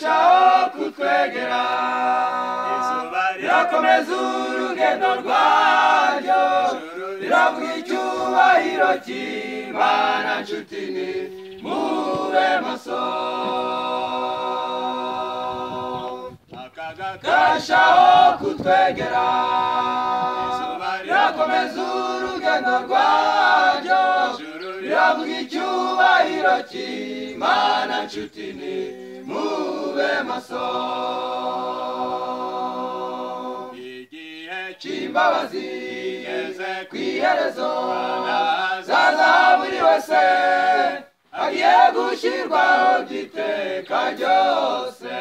karushaho kutwegera izuba rirakomeza urugendo rwaryo riravuga icyubahiro cy'Imana nshuti ni mube maso akaga karushaho kutwegera izuba rirakomeza urugendo rwaryo riravuga icyubahiro cy'Imana nshuti ni mube maso igihe cy'imbabazi igeze ku iherezo zaza buri wese agiye gushyirwaho by'iteka ryose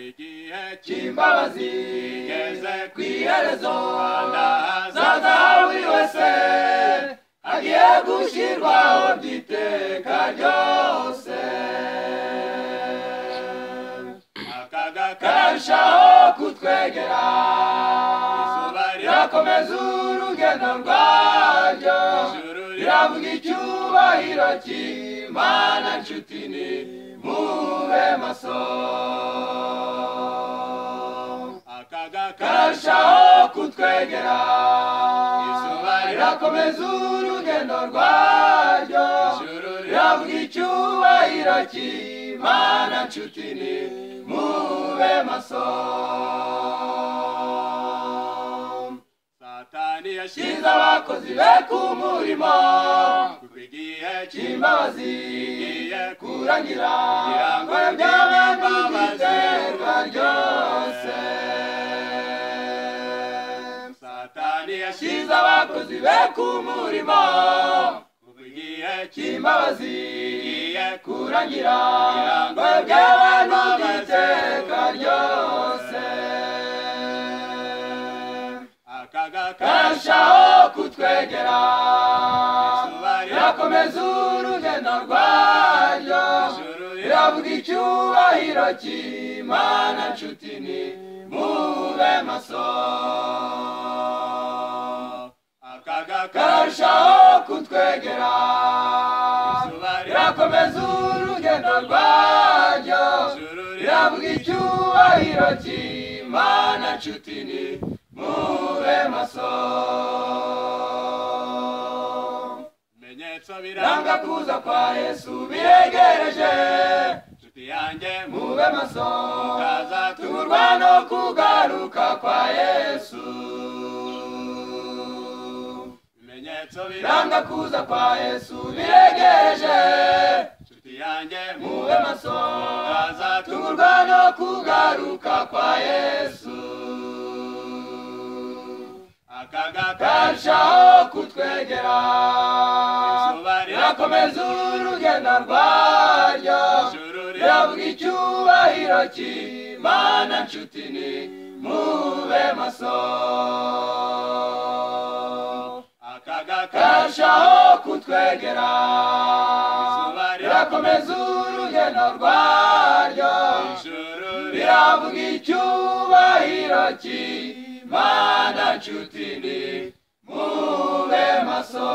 igihe cy'imbabazi igeze ku iherezo zaza buri wese agiye gushyirwaho by'iteka ryose akaga karushaho kutwegera izuba rirakomeza urugendo rwaryo riravuga icyubahiro cy'Imana nshuti ni mube maso akaga karushaho kutwegera izuba rirakomeza urugendo rwaryo riravuga icyubahiro cy'Imana nshuti ni mube maso Satani yashyize abakozi be ku murimo kuko igihe cy'imbabazi kigiye kurangira ngo by'imbabazi ryose Satani yashyize abakozi be ku murimo kuko igihe cy'imbabazi kigiye kurangira ngo by'imbabazi ryose akaga karushaho kutwegera izuba rirakomeza urugendo rwaryo riravuga icyubahiro cy'Imana nshuti ni mube maso akaga karushaho kutwegera izuba rirakomeza urugendo rwaryo riravuga icyubahiro cy'Imana nshuti ni mube maso ibimenyetso biranga kuza kwa Yesu biregereje nshuti yanjye mube maso utazatungurwa no kugaruka kwa Yesu ibimenyetso biranga kuza kwa Yesu biregereje nshuti yanjye mube maso utazatungurwa no kugaruka kwa Yesu akaga karushaho kutwegera izuba rirakomeza urugendo rwaryo riravuga icyubahiro cy'Imana nshuti ni mube maso akaga karushaho kutwegera izuba rirakomeza urugendo rwaryo riravuga icyubahiro cy'Imana nshuti ni mube maso